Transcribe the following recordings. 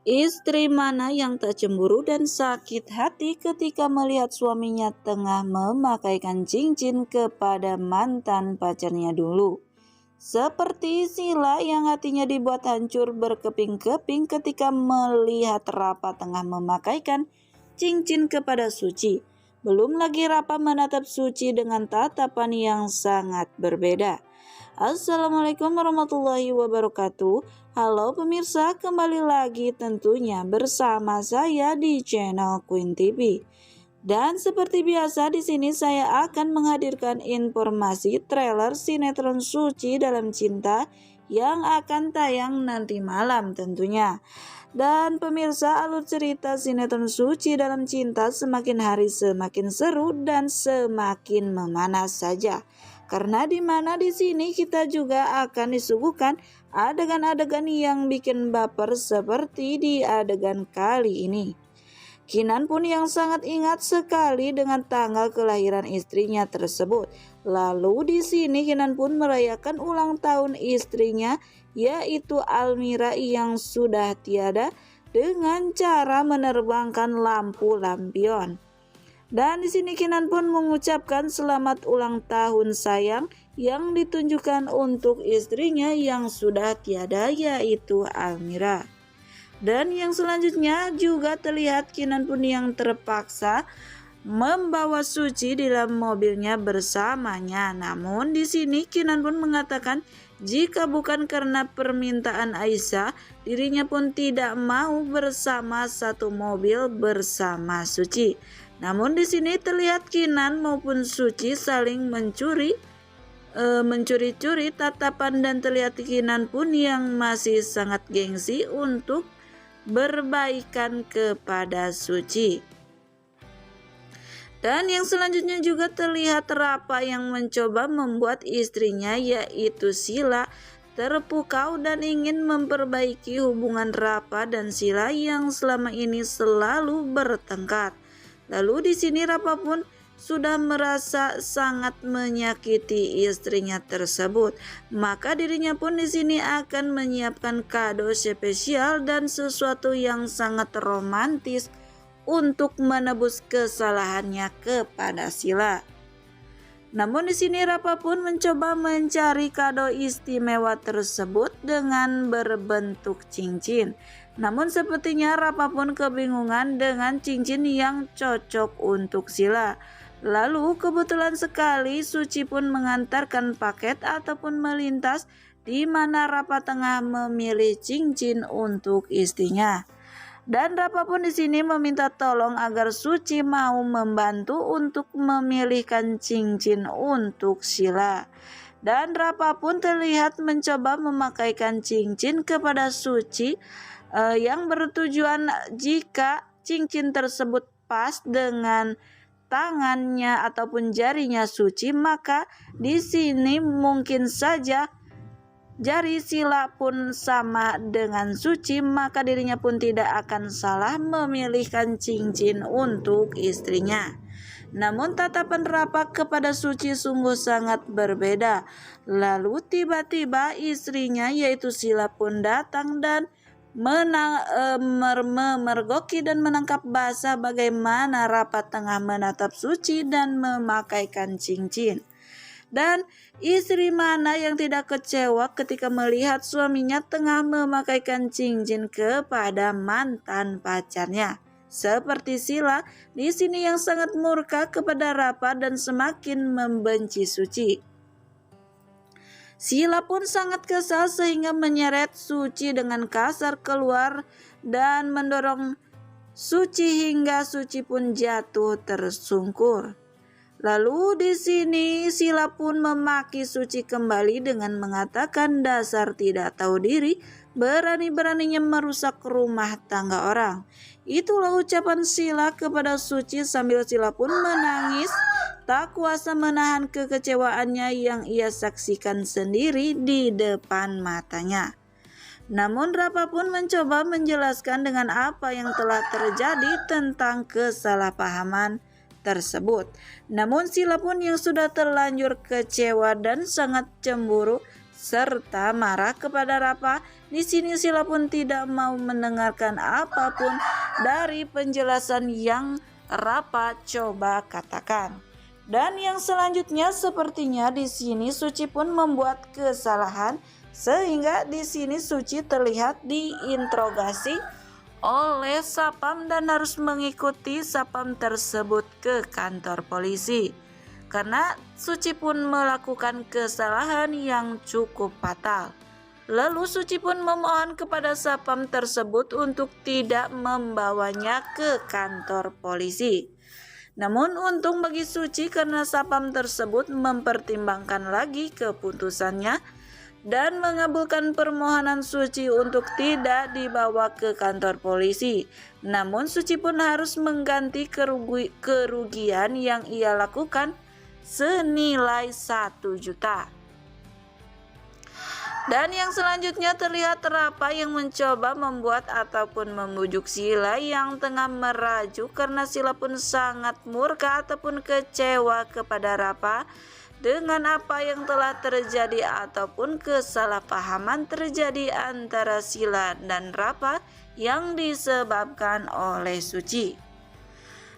Istri mana yang tak cemburu dan sakit hati ketika melihat suaminya tengah memakaikan cincin kepada mantan pacarnya dulu? Seperti Sila yang hatinya dibuat hancur berkeping-keping ketika melihat Rapa tengah memakaikan cincin kepada Suci. Belum lagi Rapa menatap Suci dengan tatapan yang sangat berbeda. Assalamualaikum warahmatullahi wabarakatuh. Halo pemirsa, kembali lagi tentunya bersama saya di channel Queen TV. Dan seperti biasa di sini saya akan menghadirkan informasi trailer sinetron Suci Dalam Cinta yang akan tayang nanti malam tentunya. Dan pemirsa, alur cerita sinetron Suci Dalam Cinta semakin hari semakin seru dan semakin memanas saja. Karena di mana di sini kita juga akan disuguhkan adegan-adegan yang bikin baper seperti di adegan kali ini. Kinan pun yang sangat ingat sekali dengan tanggal kelahiran istrinya tersebut. Lalu di sini Kinan pun merayakan ulang tahun istrinya yaitu Almira yang sudah tiada dengan cara menerbangkan lampu lampion. Dan di sini Kinan pun mengucapkan selamat ulang tahun sayang yang ditunjukkan untuk istrinya yang sudah tiada yaitu Almira. Dan yang selanjutnya juga terlihat Kinan pun yang terpaksa membawa Suci di dalam mobilnya bersamanya. Namun di sini Kinan pun mengatakan jika bukan karena permintaan Aisyah, dirinya pun tidak mau bersama satu mobil bersama Suci. Namun di sini terlihat Kinan maupun Suci saling mencuri-curi tatapan dan terlihat Kinan pun yang masih sangat gengsi untuk berbaikan kepada Suci. Dan yang selanjutnya juga terlihat Rapa yang mencoba membuat istrinya yaitu Sila terpukau dan ingin memperbaiki hubungan Rapa dan Sila yang selama ini selalu bertengkar. Lalu di sini Rapa pun sudah merasa sangat menyakiti istrinya tersebut. Maka dirinya pun di sini akan menyiapkan kado spesial dan sesuatu yang sangat romantis untuk menebus kesalahannya kepada Sila. Namun di sini Rapa pun mencoba mencari kado istimewa tersebut dengan berbentuk cincin. Namun sepertinya Rapa pun kebingungan dengan cincin yang cocok untuk Sila. Lalu kebetulan sekali Suci pun mengantarkan paket ataupun melintas di mana Rapa tengah memilih cincin untuk istrinya. Dan Rapa pun di sini meminta tolong agar Suci mau membantu untuk memilihkan cincin untuk Sila. Dan Rapa pun terlihat mencoba memakaikan cincin kepada Suci yang bertujuan jika cincin tersebut pas dengan tangannya ataupun jarinya Suci, maka di sini mungkin saja jari Sila pun sama dengan Suci, maka dirinya pun tidak akan salah memilihkan cincin untuk istrinya. Namun tatapan Rapa kepada Suci sungguh sangat berbeda. Lalu tiba-tiba istrinya yaitu Sila pun datang dan memergoki dan menangkap basah bagaimana Rapa tengah menatap Suci dan memakaikan cincin. Dan istri mana yang tidak kecewa ketika melihat suaminya tengah memakaikan cincin kepada mantan pacarnya? Seperti Sila di sini yang sangat murka kepada Rapa dan semakin membenci Suci. Sila pun sangat kesal sehingga menyeret Suci dengan kasar keluar dan mendorong Suci hingga Suci pun jatuh tersungkur. Lalu di sini Sila pun memaki Suci kembali dengan mengatakan dasar tidak tahu diri, berani-beraninya merusak rumah tangga orang. Itulah ucapan Sila kepada Suci sambil Sila pun menangis. Tak kuasa menahan kekecewaannya yang ia saksikan sendiri di depan matanya. Namun Rapa pun mencoba menjelaskan dengan apa yang telah terjadi tentang kesalahpahaman tersebut. Namun Sila pun yang sudah terlanjur kecewa dan sangat cemburu serta marah kepada Rapa. Di sini Sila pun tidak mau mendengarkan apapun dari penjelasan yang Rapa coba katakan. Dan yang selanjutnya sepertinya di sini Suci pun membuat kesalahan, sehingga di sini Suci terlihat diinterogasi oleh Sapam dan harus mengikuti Sapam tersebut ke kantor polisi. Karena Suci pun melakukan kesalahan yang cukup fatal. Lalu Suci pun memohon kepada Sapam tersebut untuk tidak membawanya ke kantor polisi. Namun untung bagi Suci karena Sapam tersebut mempertimbangkan lagi keputusannya dan mengabulkan permohonan Suci untuk tidak dibawa ke kantor polisi. Namun Suci pun harus mengganti kerugian yang ia lakukan senilai 1 juta. Dan yang selanjutnya terlihat Rapa yang mencoba membuat ataupun membujuk Sila yang tengah merajuk karena Sila pun sangat murka ataupun kecewa kepada Rapa dengan apa yang telah terjadi ataupun kesalahpahaman terjadi antara Sila dan Rapa yang disebabkan oleh Suci.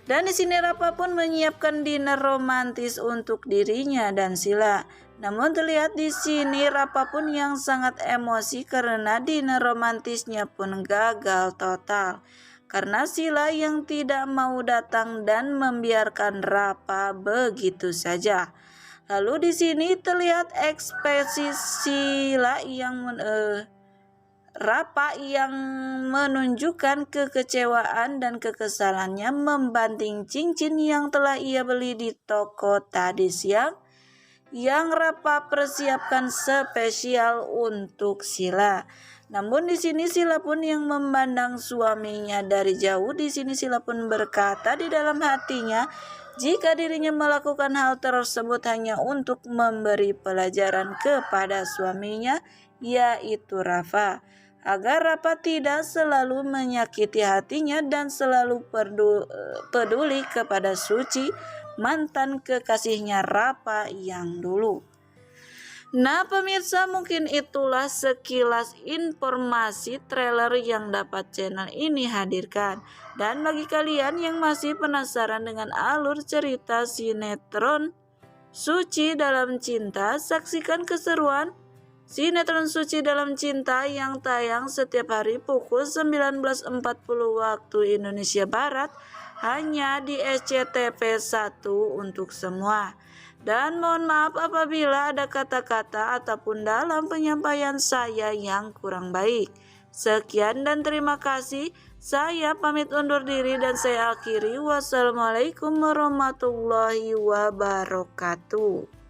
Dan di sini Rapa pun menyiapkan dinner romantis untuk dirinya dan Sila. Namun terlihat di sini Rapa pun yang sangat emosi karena dinner romantisnya pun gagal total. Karena Sila yang tidak mau datang dan membiarkan Rapa begitu saja. Lalu di sini terlihat ekspresi Sila yang Rapa yang menunjukkan kekecewaan dan kekesalannya membanting cincin yang telah ia beli di toko tadi siang yang Rapa persiapkan spesial untuk Sila. Namun di sini Sila pun yang memandang suaminya dari jauh. Di sini Sila pun berkata di dalam hatinya, jika dirinya melakukan hal tersebut hanya untuk memberi pelajaran kepada suaminya, yaitu Rafa, agar Rafa tidak selalu menyakiti hatinya dan selalu peduli kepada Suci, mantan kekasihnya Rafa yang dulu. Nah pemirsa, mungkin itulah sekilas informasi trailer yang dapat channel ini hadirkan. Dan bagi kalian yang masih penasaran dengan alur cerita sinetron Suci Dalam Cinta, saksikan keseruan sinetron Suci Dalam Cinta yang tayang setiap hari pukul 19.40 waktu Indonesia Barat hanya di SCTV 1 untuk semua. Dan mohon maaf apabila ada kata-kata ataupun dalam penyampaian saya yang kurang baik. Sekian dan terima kasih. Saya pamit undur diri dan saya akhiri. Wassalamualaikum warahmatullahi wabarakatuh.